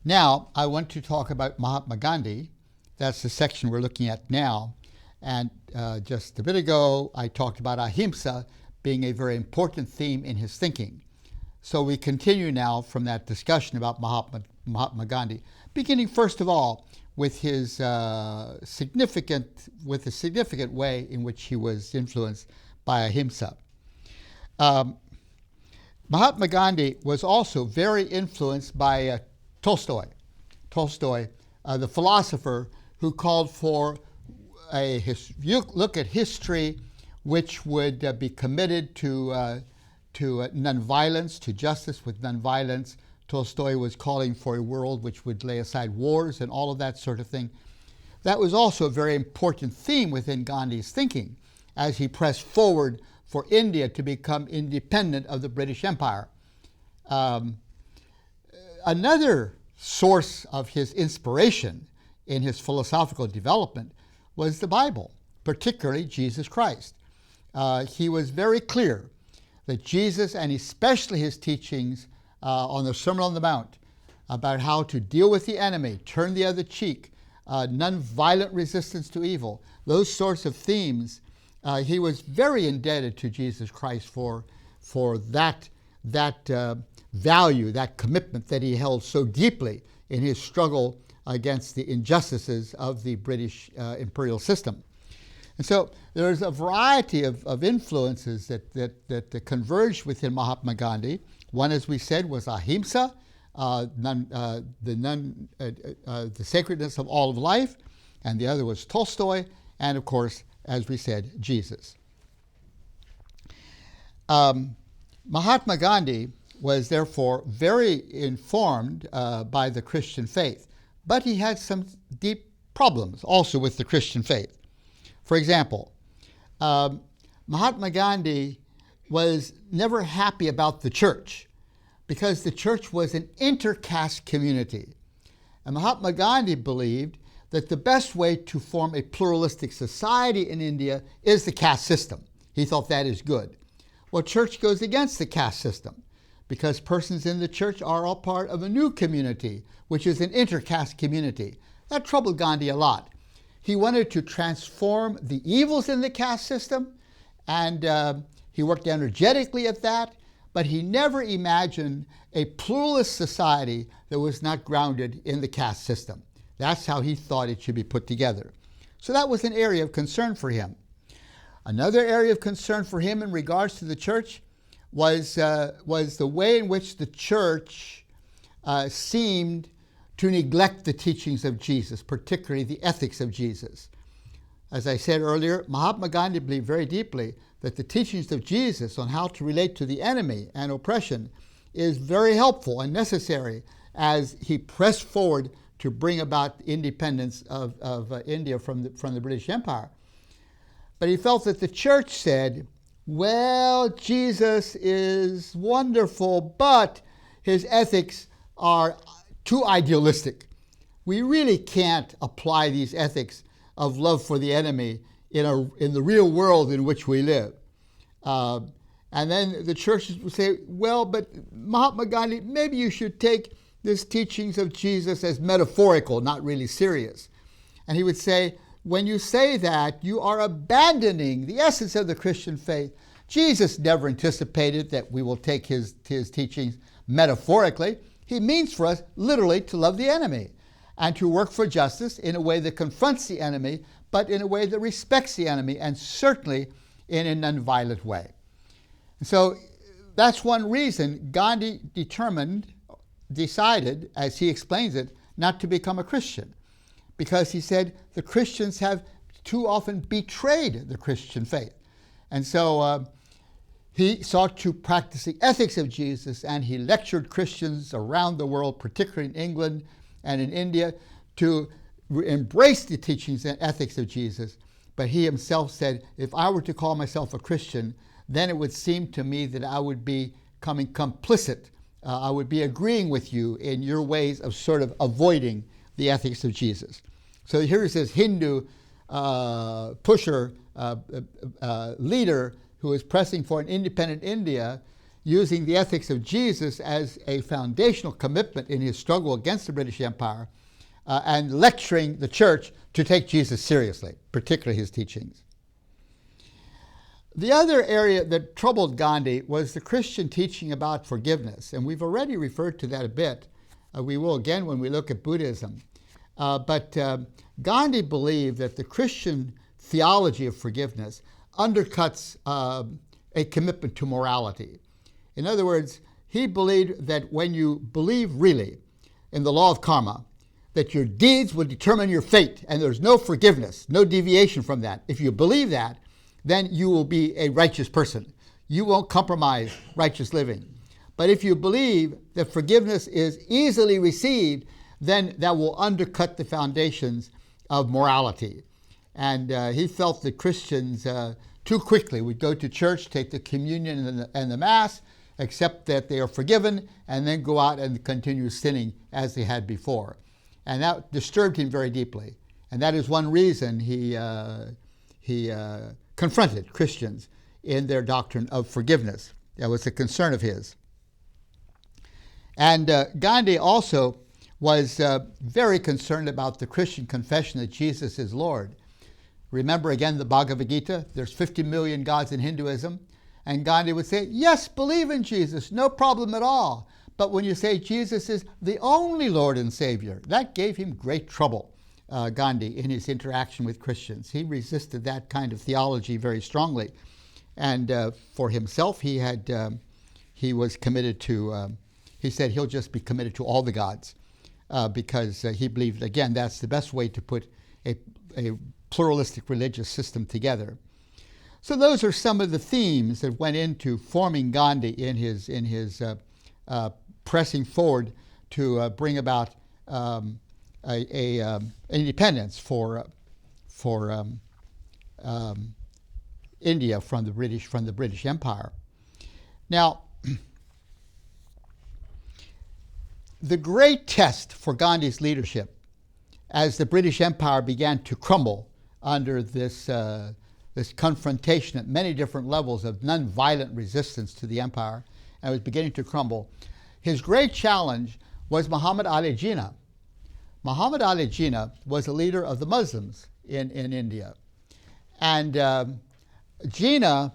Now, I want to talk about Mahatma Gandhi. That's the section we're looking at now. And just a bit ago, I talked about ahimsa being a very important theme in his thinking. So we continue now from that discussion about Mahatma Gandhi, beginning first of all with his significant way in which he was influenced by ahimsa. Mahatma Gandhi was also very influenced by Tolstoy, the philosopher who called for a look at history which would be committed to nonviolence, to justice with nonviolence. Tolstoy was calling for a world which would lay aside wars and all of that sort of thing. That was also a very important theme within Gandhi's thinking as he pressed forward for India to become independent of the British Empire. Another source of his inspiration in his philosophical development was the Bible, particularly Jesus Christ. He was very clear that Jesus, and especially his teachings on the Sermon on the Mount about how to deal with the enemy, turn the other cheek, nonviolent resistance to evil, those sorts of themes, he was very indebted to Jesus Christ for that value, that commitment that he held so deeply in his struggle against the injustices of the British imperial system. And so there's a variety of influences that converged within Mahatma Gandhi. One, as we said, was ahimsa, the sacredness of all of life, and the other was Tolstoy, and of course, as we said, Jesus. Mahatma Gandhi was therefore very informed by the Christian faith, but he had some deep problems also with the Christian faith. For example, Mahatma Gandhi was never happy about the church because the church was an intercaste community. And Mahatma Gandhi believed that the best way to form a pluralistic society in India is the caste system. He thought that is good. Well, church goes against the caste system because persons in the church are all part of a new community, which is an intercaste community. That troubled Gandhi a lot. He wanted to transform the evils in the caste system, and he worked energetically at that, but he never imagined a pluralist society that was not grounded in the caste system. That's how he thought it should be put together. So that was an area of concern for him. Another area of concern for him in regards to the church was the way in which the church seemed to neglect the teachings of Jesus, particularly the ethics of Jesus. As I said earlier, Mahatma Gandhi believed very deeply that the teachings of Jesus on how to relate to the enemy and oppression is very helpful and necessary as he pressed forward to bring about independence of India from the British Empire. But he felt that the church said, well, Jesus is wonderful, but his ethics are too idealistic. We really can't apply these ethics of love for the enemy in the real world in which we live. And then the churches would say, well, but Mahatma Gandhi, maybe you should take these teachings of Jesus as metaphorical, not really serious. And he would say, when you say that, you are abandoning the essence of the Christian faith. Jesus never anticipated that we will take his teachings metaphorically. He means for us literally to love the enemy and to work for justice in a way that confronts the enemy, but in a way that respects the enemy, and certainly in a nonviolent way. So that's one reason Gandhi decided, as he explains it, not to become a Christian, because he said the Christians have too often betrayed the Christian faith. And so he sought to practice the ethics of Jesus, and he lectured Christians around the world, particularly in England and in India, to embrace the teachings and ethics of Jesus. But he himself said, if I were to call myself a Christian, then it would seem to me that I would be becoming complicit. I would be agreeing with you in your ways of sort of avoiding the ethics of Jesus. So here is this Hindu pusher, leader who is pressing for an independent India. using the ethics of Jesus as a foundational commitment in his struggle against the British Empire, and lecturing the church to take Jesus seriously, particularly his teachings. The other area that troubled Gandhi was the Christian teaching about forgiveness, and we've already referred to that a bit. We will again when we look at Buddhism. But Gandhi believed that the Christian theology of forgiveness undercuts a commitment to morality. In other words, he believed that when you believe really in the law of karma, that your deeds will determine your fate, and there's no forgiveness, no deviation from that. If you believe that, then you will be a righteous person. You won't compromise righteous living. But if you believe that forgiveness is easily received, then that will undercut the foundations of morality. And he felt that Christians too quickly would go to church, take the communion and the Mass, accept that they are forgiven, and then go out and continue sinning as they had before. And that disturbed him very deeply. And that is one reason he confronted Christians in their doctrine of forgiveness. That was a concern of his. And Gandhi also was very concerned about the Christian confession that Jesus is Lord. Remember again the Bhagavad Gita, there's 50 million gods in Hinduism, and Gandhi would say, yes, believe in Jesus, no problem at all. But when you say Jesus is the only Lord and Savior, that gave him great trouble, Gandhi, in his interaction with Christians. He resisted that kind of theology very strongly. And for himself, he was committed to, he said he'll just be committed to all the gods because he believed, again, that's the best way to put a pluralistic religious system together. So those are some of the themes that went into forming Gandhi in his pressing forward to bring about independence for India from the British Empire. Now, the great test for Gandhi's leadership, as the British Empire began to crumble under this confrontation at many different levels of non-violent resistance to the empire, and was beginning to crumble, his great challenge was Muhammad Ali Jinnah. Muhammad Ali Jinnah was a leader of the Muslims in India. And Jinnah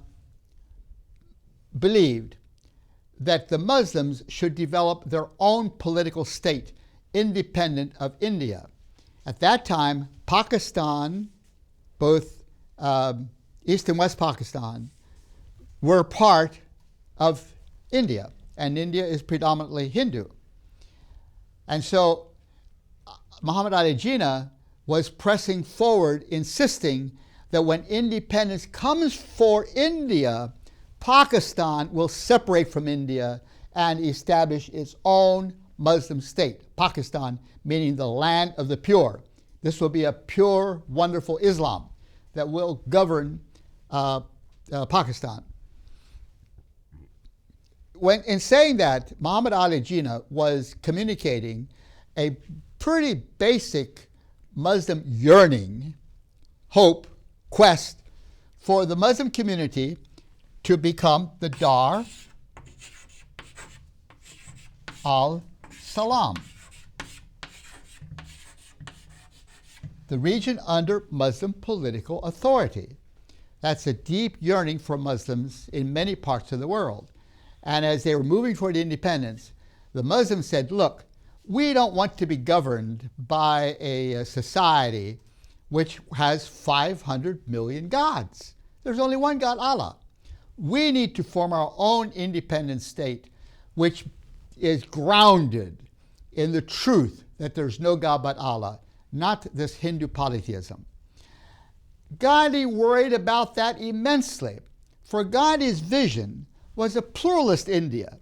believed that the Muslims should develop their own political state, independent of India. At that time, Pakistan, both East and West Pakistan, were part of India, and India is predominantly Hindu. And so Muhammad Ali Jinnah was pressing forward, insisting that when independence comes for India, Pakistan will separate from India and establish its own Muslim state. Pakistan meaning the land of the pure. This will be a pure, wonderful Islam that will govern Pakistan. In saying that, Muhammad Ali Jinnah was communicating a pretty basic Muslim yearning, hope, quest for the Muslim community to become the Dar al-Salam, the region under Muslim political authority. That's a deep yearning for Muslims in many parts of the world. And as they were moving toward independence, the Muslims said, look, we don't want to be governed by a society which has 500 million gods. There's only one God, Allah. We need to form our own independent state, which is grounded in the truth that there's no God but Allah, not this Hindu polytheism. Gandhi worried about that immensely, for Gandhi's vision was a pluralist India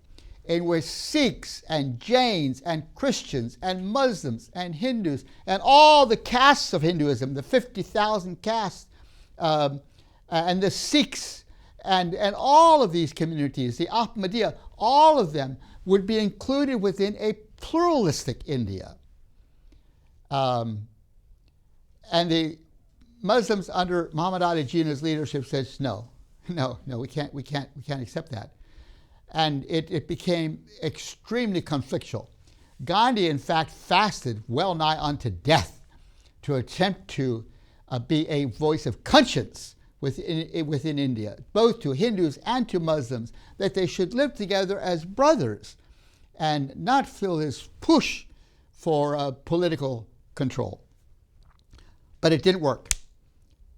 in which Sikhs and Jains and Christians and Muslims and Hindus and all the castes of Hinduism, the 50,000 castes, and the Sikhs and all of these communities, the Ahmadiyya, all of them would be included within a pluralistic India. And the Muslims under Muhammad Ali Jinnah's leadership says, no, we can't accept that. and it became extremely conflictual. Gandhi, in fact, fasted well nigh unto death to attempt to be a voice of conscience within India, both to Hindus and to Muslims, that they should live together as brothers and not feel this push for political control. But it didn't work.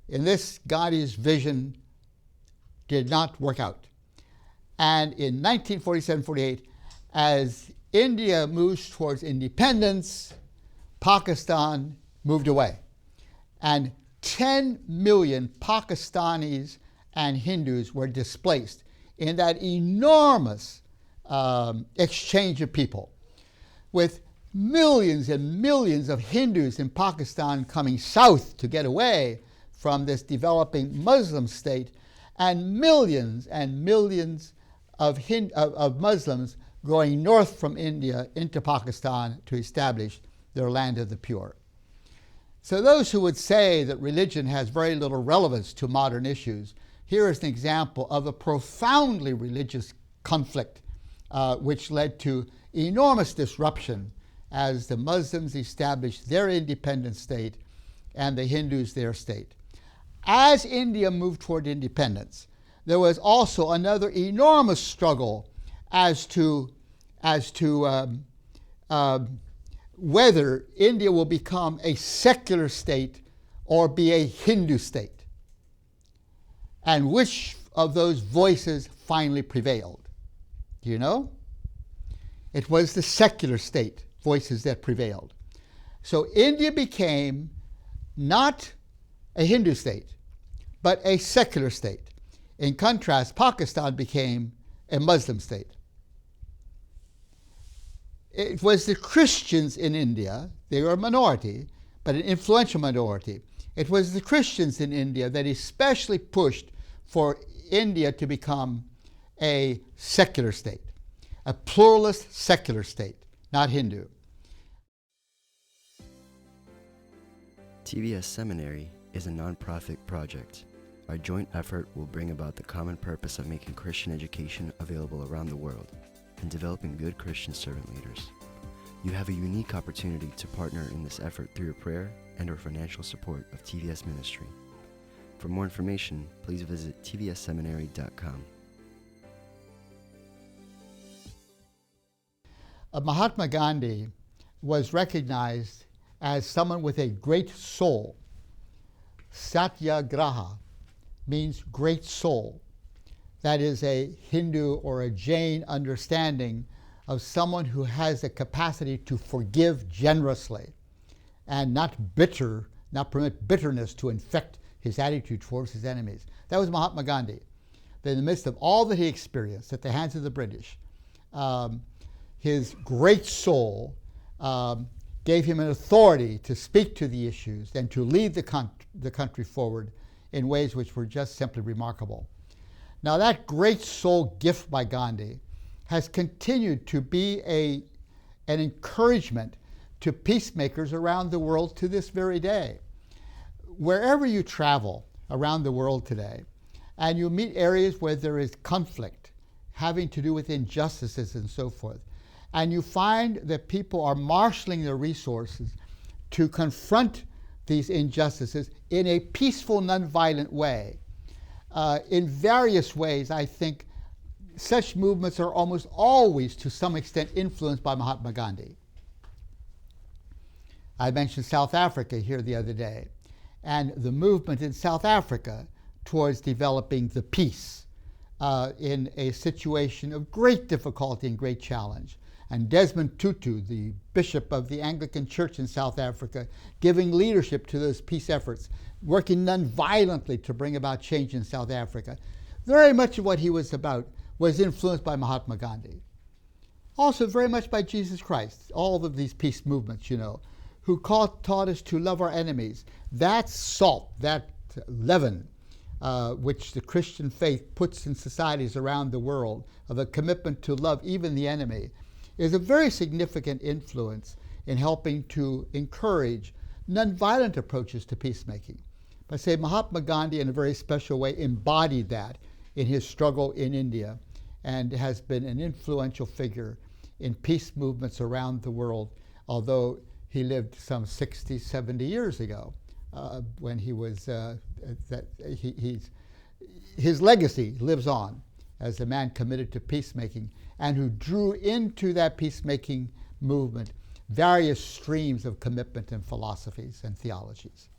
In this, Gandhi's vision did not work out. And in 1947-48, as India moves towards independence, Pakistan moved away. And 10 million Pakistanis and Hindus were displaced in that enormous exchange of people, with millions and millions of Hindus in Pakistan coming south to get away from this developing Muslim state, and millions of Muslims going north from India into Pakistan to establish their land of the pure. So those who would say that religion has very little relevance to modern issues, here is an example of a profoundly religious conflict which led to enormous disruption as the Muslims established their independent state and the Hindus their state. As India moved toward independence, there was also another enormous struggle as to whether India will become a secular state or be a Hindu state, and which of those voices finally prevailed. Do you know? It was the secular state voices that prevailed. So India became not a Hindu state, but a secular state. In contrast, Pakistan became a Muslim state. It was the Christians in India, they were a minority, but an influential minority. It was the Christians in India that especially pushed for India to become a secular state, a pluralist secular state, not Hindu. TVS Seminary is a nonprofit project. Our joint effort will bring about the common purpose of making Christian education available around the world and developing good Christian servant leaders. You have a unique opportunity to partner in this effort through your prayer and or financial support of TVS Ministry. For more information, please visit tvsseminary.com. Mahatma Gandhi was recognized as someone with a great soul. Satyagraha means great soul. That is a Hindu or a Jain understanding of someone who has the capacity to forgive generously and not permit bitterness to infect his attitude towards his enemies. That was Mahatma Gandhi. That in the midst of all that he experienced at the hands of the British, his great soul gave him an authority to speak to the issues and to lead the country forward in ways which were just simply remarkable. Now that great soul gift by Gandhi has continued to be an encouragement to peacemakers around the world to this very day. Wherever you travel around the world today, and you meet areas where there is conflict having to do with injustices and so forth, and you find that people are marshaling their resources to confront these injustices in a peaceful, nonviolent way. In various ways, I think such movements are almost always, to some extent, influenced by Mahatma Gandhi. I mentioned South Africa here the other day, and the movement in South Africa towards developing the peace in a situation of great difficulty and great challenge. And Desmond Tutu, the bishop of the Anglican Church in South Africa, giving leadership to those peace efforts, working non-violently to bring about change in South Africa. Very much of what he was about was influenced by Mahatma Gandhi. Also very much by Jesus Christ, all of these peace movements, who taught us to love our enemies. That salt, that leaven, which the Christian faith puts in societies around the world, of a commitment to love even the enemy, is a very significant influence in helping to encourage nonviolent approaches to peacemaking. I say Mahatma Gandhi, in a very special way, embodied that in his struggle in India and has been an influential figure in peace movements around the world, although he lived some 60, 70 years ago when he was, his legacy lives on as a man committed to peacemaking and who drew into that peacemaking movement various streams of commitment and philosophies and theologies.